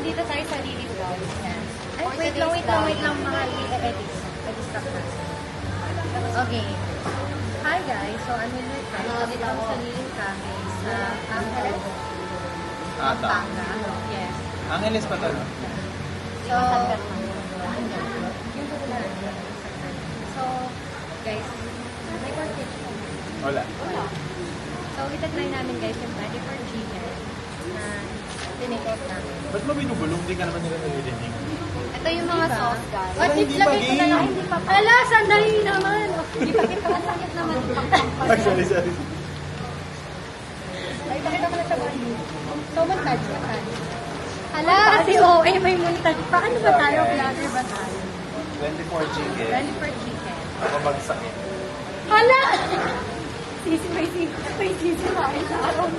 nandito tayo sa Lily Vlogs. Ay, wait lang, mga i-edit. Edistract na. Okay. Hi guys, so I'm with my friend. Kami lang sa Lily Cafe sa Angeles, Pampanga. Yes. Angeles pa talaga. So, so, guys, may content. Wala. So, itatry namin guys yung 24 chicken na tinake-out namin. Ba't mo binubulong? Hindi ka naman nila nalilinig. Ito yung mga sauce, guys. What if hindi lagay ko pa, na lang? game. Hindi pa. Ala, sandali naman! Hindi pa kita masakit naman. Ay, sorry. Ay, pakita ko na sa body. So, montage. Hala, si OA may montage. Paano ba tayo? Vlogger ba tayo? 24 chicken. 24 chicken. Ako bagsakin. Hala! May sisi tayo sa araw.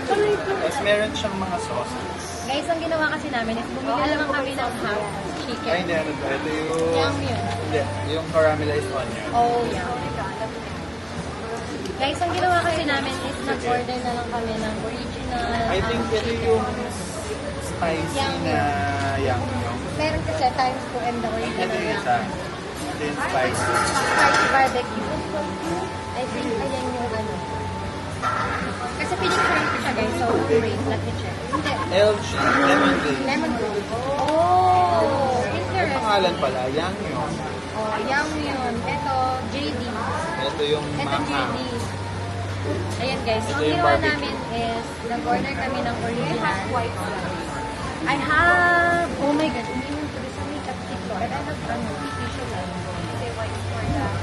Aray ko. Tapos meron siyang mga sauces. Guys, ang ginawa kasi namin is bumili naman kami ng half chicken. Ay, hindi. Ano to? Ito yung... Yum yun. Hindi. Yung caramelized onion. Oh, yeah. Guys, ang ginawa kasi namin is nag-order na lang kami ng original. I think ito yung spicy Yang na yang yung. Meron kasi times 2 and the original. Ito yung isa. Ito yung spicy. Spicy barbecue. I think ayan yung ano. Kasi pinicturean ko siya guys, so wait, let me check. Hindi. LG lemon glazed. Lemon glazed. Oh, Ang interesting. pangalan pala, yang yung. Oh, yum yun. Ito, JD. Ito yung Ito, maha. JD. Ayan guys, so Ito ang yung ginawa barbecue. namin is, nag-order kami ng original. White I have, oh my god, uminom ko sa makeup kit ko. And I have, tissue lang. Kasi white for that.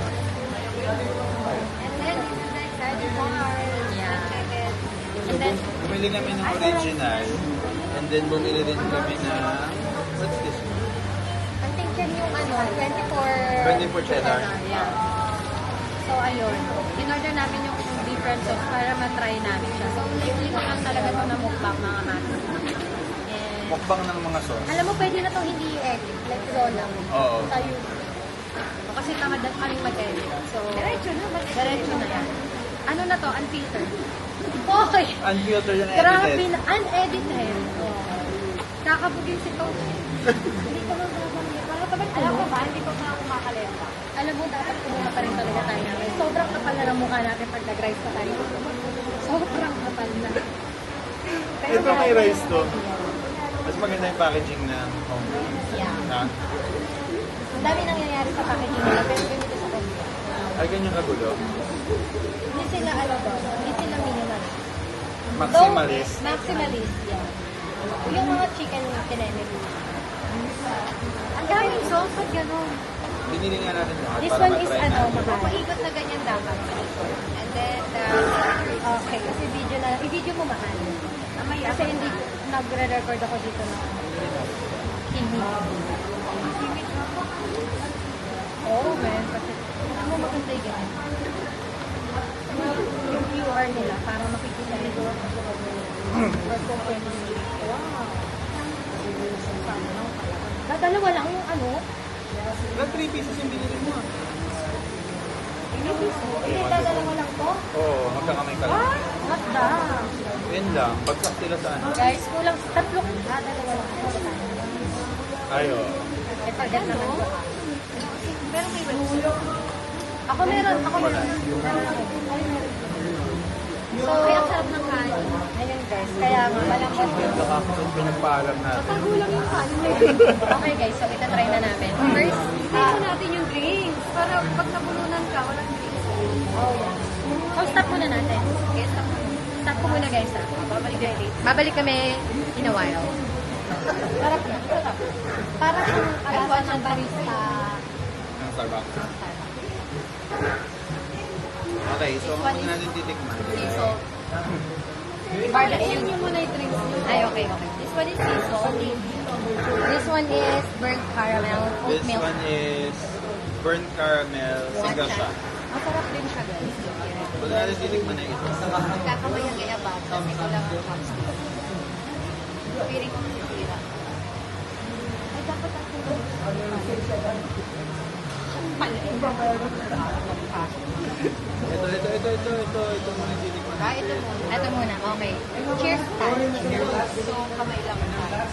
And then, this is the excited part. Yeah. So, And then, bumili kami ng original. And then bumili din kami na... What's this? I think yan yung 24 24 cheddar. Yeah. So, ayun. In-order namin yung different sauce para matry namin siya. So, lately ko lang talaga ito na mukbang mga mati. And, Mukbang ng mga sauce. alam mo, pwede na itong hindi i-edit. Like, raw lang. Oo. Tayo. Kasi tamad na kami mag-edit. So, Diretso na. diretso na yan. Ano na to? Unfiltered. Boy! Unfiltered and Grabe edited. na. Unedited. Kakabugin si Toast. Hindi ko mababanggit. Para ba Alam ko ba, hindi ko pa kumakalenta. Alam mo, dapat kumuha pa rin talaga tayo namin. Sobrang kapal na ng mukha natin pag nag-rice pa tayo. Sobrang kapal na. Ito may rice to. Mas maganda yung packaging ng home. Yeah. Ha? Ang dami nangyayari sa packaging nila, pero ganito sa Korea. Ay, ganyan kagulo. Hindi sila ano to, hindi sila minimalist. Maximalist. Maximalist, yeah. Yung mga chicken na tinenit. Ang daming sauce, ba't gano'n? Binili nga natin lahat This para one is matry ano, natin. mahal. Paikot na ganyan dapat. And then, Okay, kasi video na, i-video mo mahal. Kasi hindi ko, nagre-record ako dito na TV. Oh, man, kasi hindi mo maganda yung ganyan. Yung QR nila, para makikita nila. Wow. Dadalawa lang yung ano. Ilang 3 pieces yung binili mo ah. Hindi, dadalawa lang to. Oo, magkakamay ka lang. What the? Yan lang, bagsak sila sa ano. Guys, kulang sa tatlo. Dalawa lang. Ayo. Eh, pagat naman ko. pero may wala. Ako meron. Wala. So, kaya ang sarap ng kanin. Ayun guys, kaya malambot yun. Nakakasal pinagpaalam natin. Tagulang yung kanin. Okay guys, so itatry na namin. First, Ito natin yung drinks. Para pag nabulunan ka, walang drinks. oh yeah. So, stop muna natin. Okay, stop mo. Stop ko muna guys ah. Babalik kayo later. Babalik kami in a while. Sarap na. Para kung kalasa ng barista. Ng Starbucks. Okay, so ang muna natin titikman. So, Barbecue. yun yung muna yung drinks nyo. Ay, okay. This one is sea salt. This one is burnt caramel, oat This milk. one is burnt caramel, single Matcha. shot. Masarap din siya guys. Muna natin titikman na ito. Kakamay ang gaya ba? Kasi kulang ang hotspot. Piring ko masisira. Ay, dapat ako. Ito muna yung titikman Ito muna. Ito muna, okay. Cheers tayo. So, kamay lang tayo.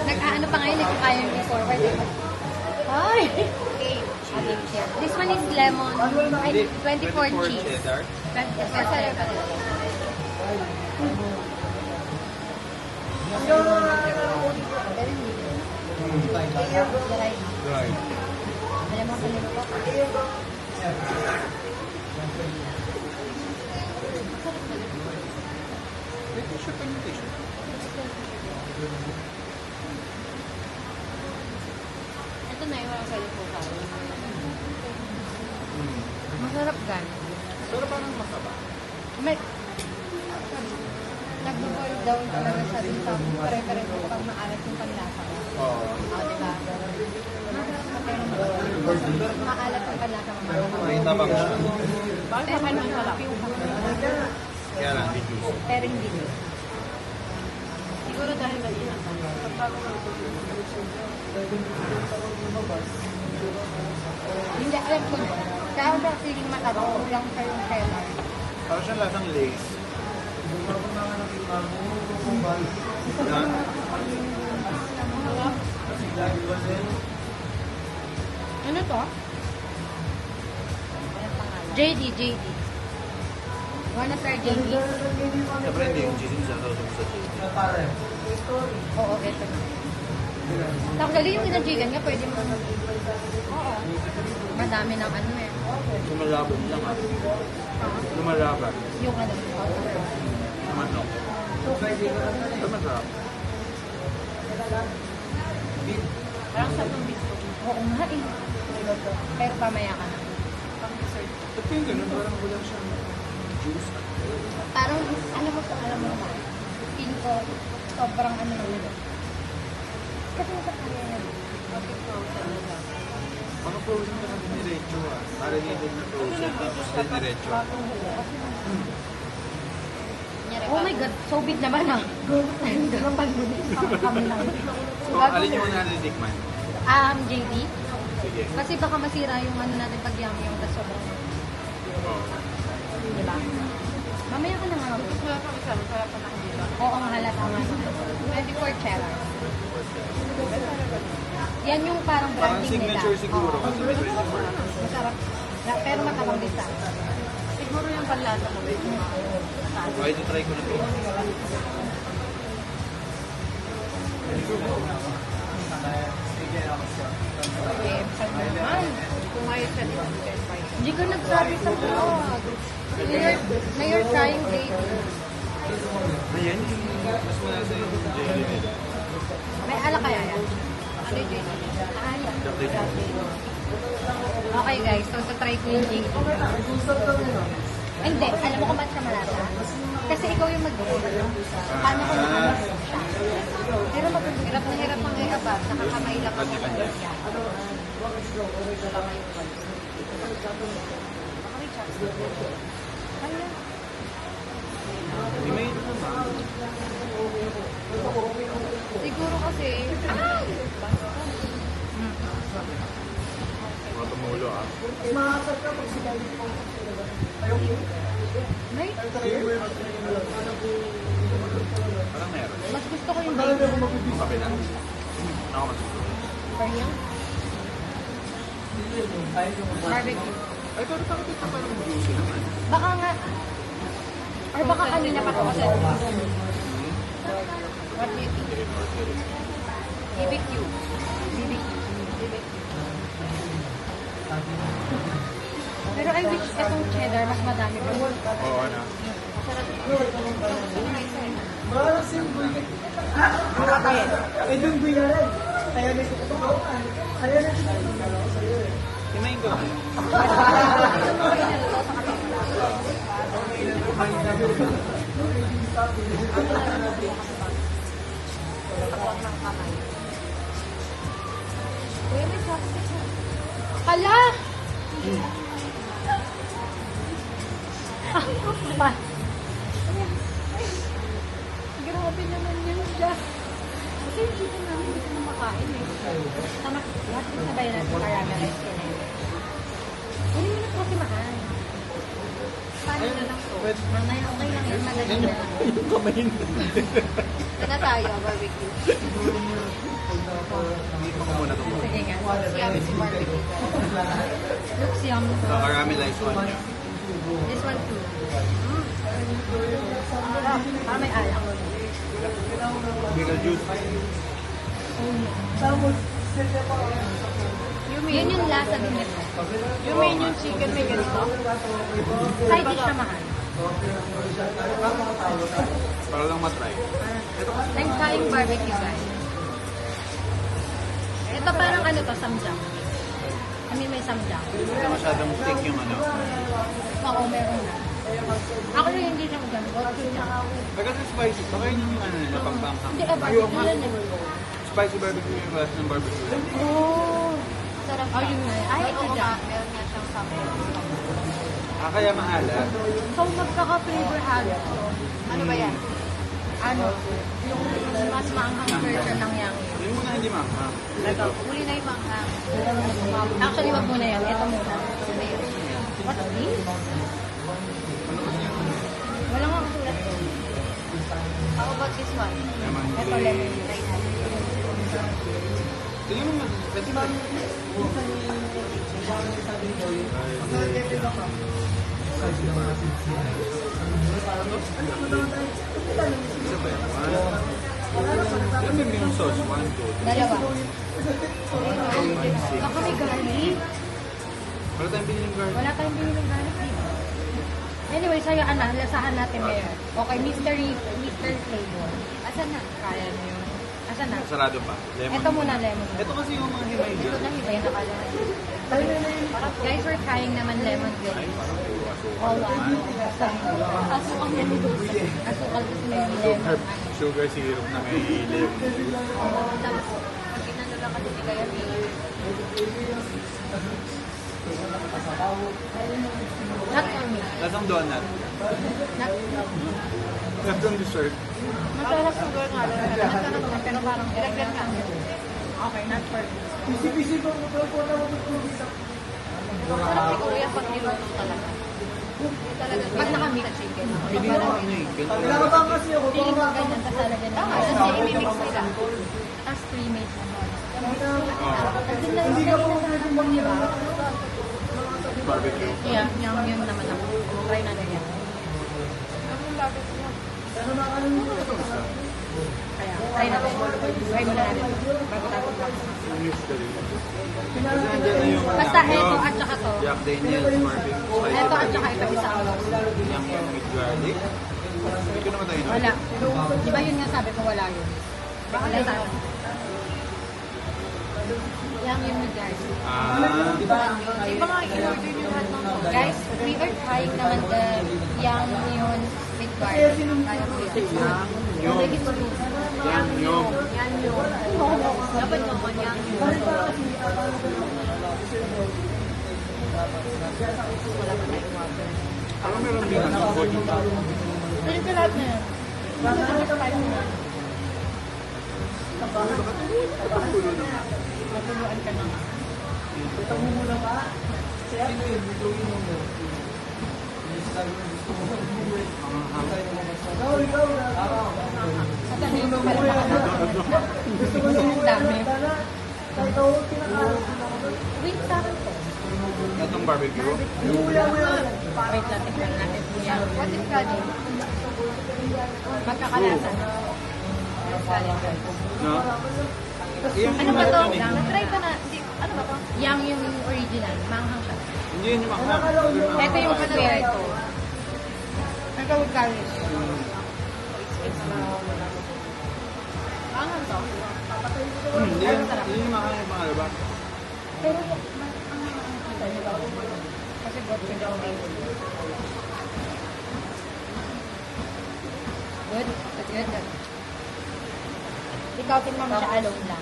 Nag-ano pa ngayon, nag-kaya yung forward. Ay! Okay. Okay, cheers. This one is lemon. Ay, 24 cheese. cheddar. 24 cheddar. Right. Dala mo sa limo. May tissue pa yung tissue. Ito na yung walang sa po tayo. Masarap gan. Pero parang masaba. May... Nag-boil down talaga siya din sa pare-pare ko pag maalat yung panlasa ko. Oo. Diba? Maalat yung panlasa mo. May tabang siya. Bakit naman ang sarap? Kaya lang, may juice. Pero hindi. Siguro dahil ganyan. Hindi, alam ko. Kaya ako sa feeling matabang, kulang sa yung cheddar. Parang siyang lasang lace. Na? Ano to? JD. Wanna try JD? Siyempre hindi yung cheese sa cheese. Oo, ito na. Actually, yung kinajigan nga, pwede mo. Oo. Madami ng ano eh. Lumalabog lang ah. Lumalaban. Yung ano. Manok. Ito masarap. Parang sa itong bisto. Oo nga eh. Pero pamaya ka na. Ba't yung ganun? Parang wala siyang juice. Parang, alam mo naman. Feel ko, sobrang ano naman. Kasi sa kanya yan. Okay, frozen na lang. Mga frozen ka na diniretso ah. Marinated na frozen tapos diniretso. Oh my God, so big naman ah. Gagapal mo din. Kami lang. So, alin yung una natitikman? JD, Sige. kasi baka masira yung ano natin pag yummy yung tas sobrang. Oo. Diba? Mamaya ka na nga. Masarap ang isa. Masarap pa ng dito. Oo, ang halata nga. 24 cheddar. Yan yung parang Parang branding nila. signature siguro Oo. kasi may 24. Masarap. Pero matabang din sa akin. Siguro yung panlasa mo. So, ito try ko na ito. Okay, saan na naman? Kumayos ka dito. Hindi ka nagsabi sa vlog. Na you're trying JD. Ayan yung mas malasa yung jelly nila. May ala kaya yan? Ano yung JD? Ala. Dr. Jones. Okay guys, so try ko yung JD. Hindi, alam mo kung ba't siya malasa? Kasi ikaw yung mag-order. Paano kung nakalas siya? Pero hirap na hirap ang i-abab. Nakakamay lang ako sa siya. Hindi may ito naman. Siguro kasi, Mga tumulo ah. May, Parang meron. mas gusto ko yung baby. Yung kape na. Ako mas gusto. Parang barbecue. Ay, pero bakit ito parang juicy naman? Baka nga, or baka kanina pa ako kasi. What do you think? BBQ. Pero I wish itong cheddar mas madami pa. Oo na. Himayin ko. Hala! Pa. Grabe naman yun siya. Kasi hindi ko namin hindi ko na makain eh. Tama, lahat yung sabay natin caramelize yun eh. Hindi mo na kasi mahal. paano na lang to? Pwede. Mamaya, okay lang yan. Madali Yan na. yung kamay na. Ito na tayo, barbecue. Dito ko muna ito. Sige nga. Yummy si barbecue. Looks yum. So, caramelize one nyo. This one too. Ah, may alak. Pickle juice. Yun yung lasa din nito. Yung main yung chicken, may ganito. Side dish siya mahal. Para lang matry. I'm trying barbecue, guys. Ito parang ano to, samjang. I mean, may samjang. Hindi na masyadong thick yung ano. Oo, meron na. Ako rin hindi siya magano. Go-to siya. Pagka sa spicy, baka yun yung ano nila, pangpanghang. Hindi, barbecue yan eh. Spicy barbecue yung class ng barbecue. Oh. Sarap Oh, yun nga. Ay, ito oo dyan. nga, meron nga siyang sample. Kaya maalat. So, magkaka-flavor halo. Ano ba yan? Ano? Yung mas maanghang version ng yang. Yung muna hindi maanghang. Ito, uli na yung manghang. Actually, wag muna yan. Ito muna. What's this? Wala nga kasulat ko. How about this one? Naman Ito, lemon. Try natin. Tingnan mo, kasi ba? Isa pa yan. Ilan ba yung sauce? 1, 2, 3. Dalawa. 5, 6. Baka may garlic. Wala tayong binili ng garlic. Wala tayong binili ng garlic dito. Anyway, sa'yo, lasahan natin ngayon. Okay, mystery flavor. Asan na? Kaya mo yun. Asan na? Sarado pa. Lemon. Ito muna, lemon. Ito kasi yung mga himay Ito dyan. na, iba yung nakala. Guys, we're trying naman lemon Ay, glaze. parang puro asukal. Oh, wow. Asukal yan ito. Asukal kasi may lemon. Sugar syrup na may lemon. Tapos, pag inano lang kasi di kaya may... Not for me. Lasang donut. Not Lasang dessert. Masarap sugar nga lang. Masarap na, pero parang Ilagyan ka. okay, not for me. Masarap siguro yan pag niluto talaga. Talaga Pag nakamix. sa chicken. Hindi na ano eh. Ganito. Feeling ko ganyan, tapos lalagyan Tama, ng kasi imimix nila. tapos pre-made na. Oh, Andun na yung sarili ng diba? barbecue. Yeah, yun naman ako. Try natin yan. Kaya, try natin. Try muna natin. Bago tayo Mystery. Kasi nandyan na yung... Basta ito at saka to. Jack Daniels barbecue. Ito at saka ito isa ako. Yung with garlic. Hindi ko naman tayo na. Wala. Di ba yun nga sabi ko wala yun? Wala sa akin. Yang yun with garlic. Di ba nga in-order nyo lahat ng sauce? Guys, we are trying naman the yang yun with garlic. Kaya ko yun. Yung. Yang Yung. Yan yun. Dapat naman yan. Wala pa tayong water. Parang meron din ano. Bojong. Pilit ka lahat na yan. Bakit ka tayo na? Pagkulo na nga. Matuluan ka na nga. Sasabihin mo pala ang dami. Wait sa akin to. Itong barbecue. Wait lang, tignan natin po yan. What is garlic? Magkakalasa. Galing guys. No? Ano ba to? Na-try ka na? Ano ba to? Yang yung original. Manghang siya. Hindi yun yung makna. Ito yung square ito. Ito with garlic. Angan to? Hindi yun yung makna yung pangalo ba? Pero ang kita nyo ba? Kasi bot ko daw Good? Good. Ikaw tingnan mo siya alone lang.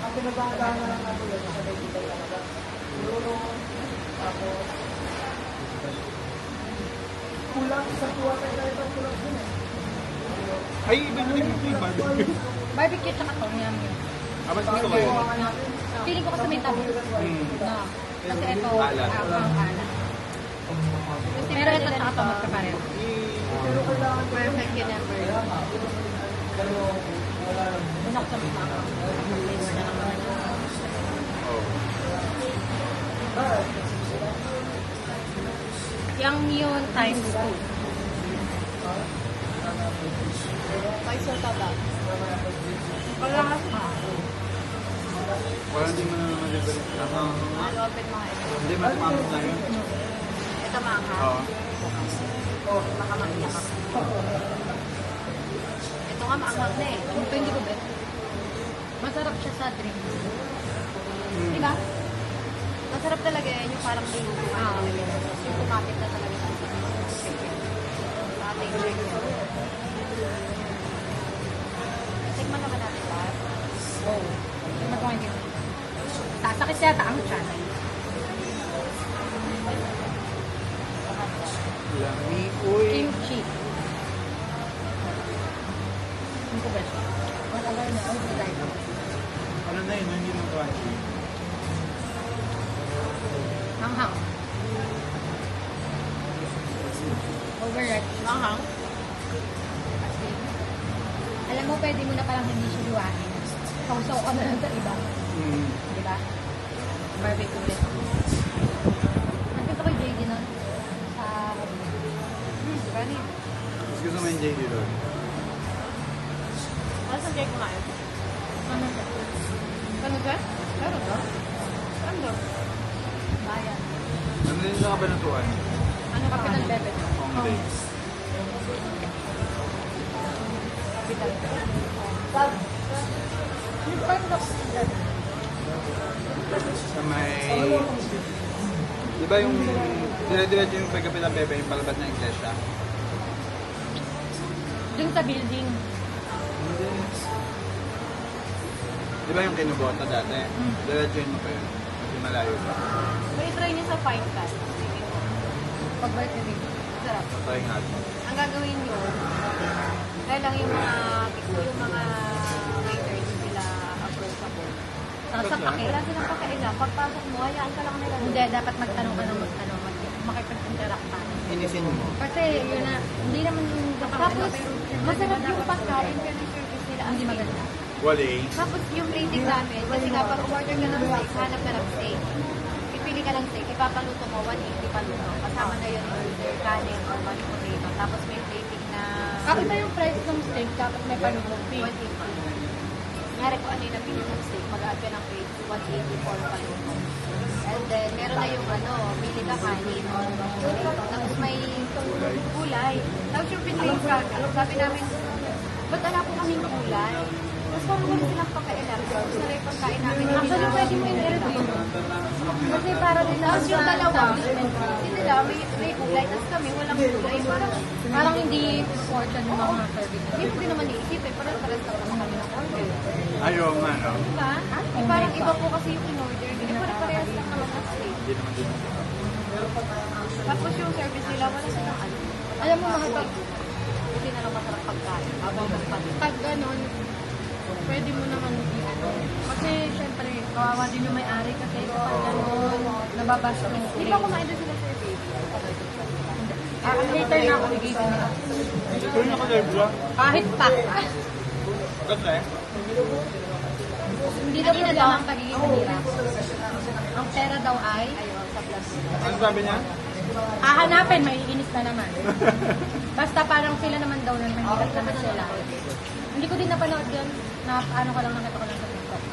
Ay, iba yung yung barbecue. Barbecue tsaka tom yum yun. Abas gusto ko yun. Feeling ko kasi may tabi. Na. Kasi ito, Alat. ang alat. Pero ito tsaka tom magkapareho. Perfect ka number. Unak sa mga flavor na naman. Oh. Yung yun times 2. May sota ba? Paglakas na. Parang hindi mo na naman delivery. Ano, open mga ito. Hindi, matamamit na yun. Ito mga ka. Oo. Baka maiyak ako. Ito nga maanghang na eh. Ito hindi ko bet. Masarap siya sa drink. Di ba? Masarap talaga yan yung parang niluto ka talaga. Yung kumapit na talaga sa ating check. Tikman naman natin lahat. Oh. Magkakain din. Sasakit yata ang tiyan. Lami, uy. Kimchi. Hindi ko bet. Whatever na. Ano na yun, hindi mo crunchy. Hanghang. Overripe. Maanghang? Alam mo, pwede mo na parang hindi siya luwain. Sausaw ka na lang sa iba. Di ba? Barbecue ulit. Nandito kay JD nun. Sa... Kanin. Mas gusto mo yung JD doon. Ano saan kayo kumain? Ano siya? Ano ka? Meron ba? Ano? Bayan. Ano din sa kabanatuan? Ano ka pinag-bebe? Hongday. Capital. Yung parang Sa may... Di ba yung... Dire-diretso yung pagkapit ng Pepe, yung palabas ng iglesia? dun sa building. Hindi. Di ba yung kinubota dati? Diretso yun mo pa yun. Kasi malayo pa. May try niyo sa fine cut. Pagbalik na dito. Sarap. Patay nga. Ang gagawin nyo, dahil lang yung mga waiters sila approachable. Sasapake. Wala silang pakailan. Pagpasok mo, hayaan ka lang nila. Hindi, dapat magtanong ka ng makipag-interact ka. Inisin mo. Kasi yun na, hindi naman yung Tapos, masarap yung pagkain pero yung service nila. Hindi maganda. Wali. Tapos yung rating namin, kasi nga pag order ka ng steak, hanap ka ng steak. Pipili ka ng steak, ipapaluto mo, 180 paluto. Kasama na yun order, kanin, or one potato. Tapos may plating na Kapit na yung price ng steak, kapit may panulong fee. 180. Ngari kung ano yung napili ng steak, mag-add ka ng plate, 180 for paluto. And then, meron na yung pili ka kanin. Tapos may kulay. Tapos yung pinlay ka, sabi namin, ba't wala po kaming kulay? Tapos parang wala silang pakailan. Tapos na yung pagkain namin. Actually, pwede mo yung i-review. Kasi para din Tapos yung sa dalawa, establishment. hindi nila, may kulay. Tapos kami, walang kulay. Parang hindi proportion ng mga service. Hindi mo din naman iisip eh. Parang pares na kami ng order. Ayaw nga, no? Diba? Eh, parang iba po kasi yung in-order. Hindi parehas lang naman ng steak. Hindi naman din. Tapos yung service nila, wala silang ano. Alam mo, mga Hindi na lang masarap pagkain. Habang magpalit. pag ganun, pwede mo naman i-ano. Kasi, syempre, kawawa din yung may-ari kasi pag ganun, nababas yung Hindi ba kumain doon sila sir baby? Later na ako nag-ibig nila. Ito yung naka-live dyan. Kahit pa. Kasi? Hindi daw problema ang pagiging mahirap. Ang pera daw ay, Ayun, sa plastic. Ano sabi niya? hahanapin, maiinis na naman. Basta parang sila naman daw nang mahirap naman sila. Hindi ko din napanood yun, na ano ko lang, nakita ko lang sa TikTok.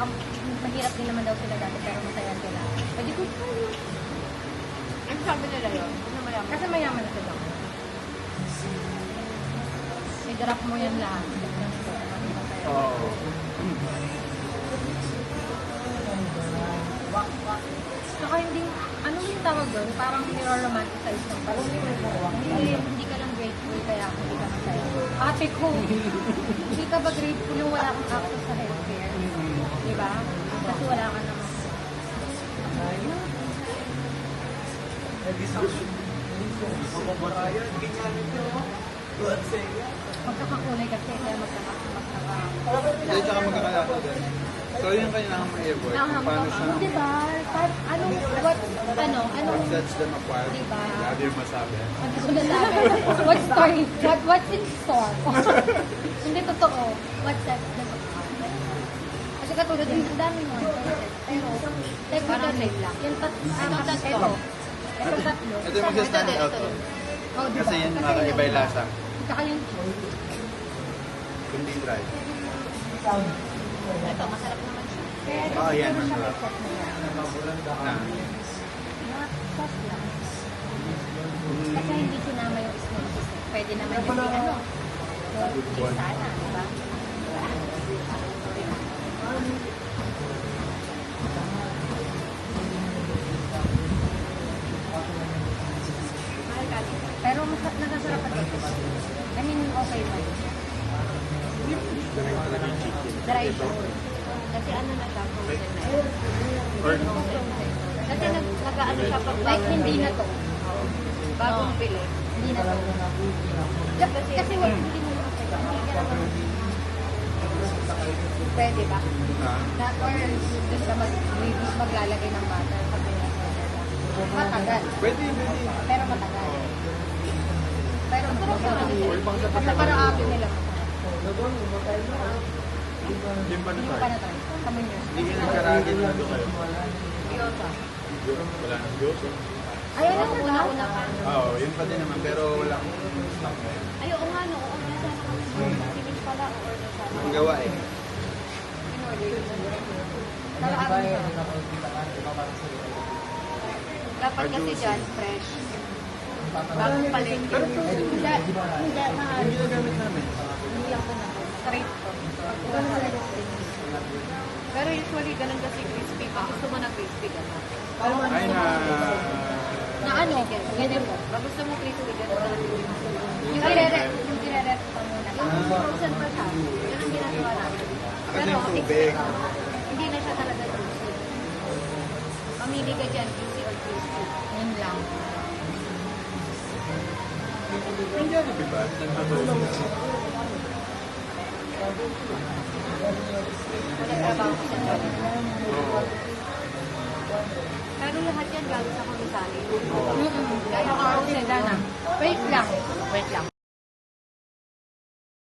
Mahirap din naman daw sila dati, pero masaya sila. Pwede ko, Ang sabi nila yun? Ano mayaman? kasi mayaman na sila. I-drop mo yan lahat. Oo. Saka hindi, ano yung tawag doon? Parang niro-romanticize ng parang hindi ka lang grateful kaya hindi ka masaya. Ate ko, hindi ka ba grateful yung wala kang access sa healthcare? Di ba? Kasi wala ka naman. Magkakakulay kasi kaya Hindi, tsaka magkakalata din. So yung kailangan mo i-avoid kung paano siya Di ba? Anong, sets them apart. Diba? Grabe yung masabi. hindi ko nasabi. What story? What's in store? Hindi totoo. What sets them apart? Kasi katulad yung ang dami mo. Pero, Parang technically, same lang. yung Itong tatlo. Ito tatlo. Ito yung mag-stand out. Ito. Oh, diba? Kasi yan makaiba yung lasa. Tsaka yung cheese. Kundi dry. Ito, masarap naman siya. Oh, yan, Pero siya masarap. may sauce na yan. Na. Not sauce lang. Kasi hindi sinama yung small cheese. Pwede naman yung cheese sana, diba? Mahal ka din. Pero nakasarap pa dito. I mean, okay pa yun. Dry siya. Kasi ano na siya, frozen na yun. Or, Kasi nag-ano siya pag Like, hindi na to. bagong pili. Hindi na to. Kasi wag, hindi mo na pwede ba? Na, or doon ka maglalagay ng butter pag matagal. pwede. Pero matagal. Pero masarap Or pang sa Kasi parang akin nila. Yung ba Hindi ko pa na-try. Kami nyo. Hindi ka nagkaragin na ito kayo. Gyoza. Wala nang Diyos. Ayun na Una-una pa. Oo, yun pa din naman. Pero wala akong stock na yun. Ay, oo nga, no. Oo, nasa naman. Si Mitch pala, o-order sana. Ang gawa eh. In-order yun. Talaga siya. Dapat kasi dyan, fresh. Bagong palengke. Pero Hindi, mahal. hindi nagamit namin. Hindi ako na. Straight to. Pero usually, ganun kasi crispy. Pag gusto mo na crispy, ganun. Ay na... Na ano? Ganyan mo. Pag gusto mo crispy, ganun talaga. Yung kineret pa muna. Yung frozen pa siya. Yun ang ginagawa namin. Kasi yung tubig. Hindi na siya talaga juicy. Mamili ka dyan, juicy or crispy. Yun lang. Hindi ano diba? Wala trabaho ko sa dyan. Oo. Pero lahat yan galing sa komisari. Gaya ka ako sa Dana. Wait lang. Wait lang.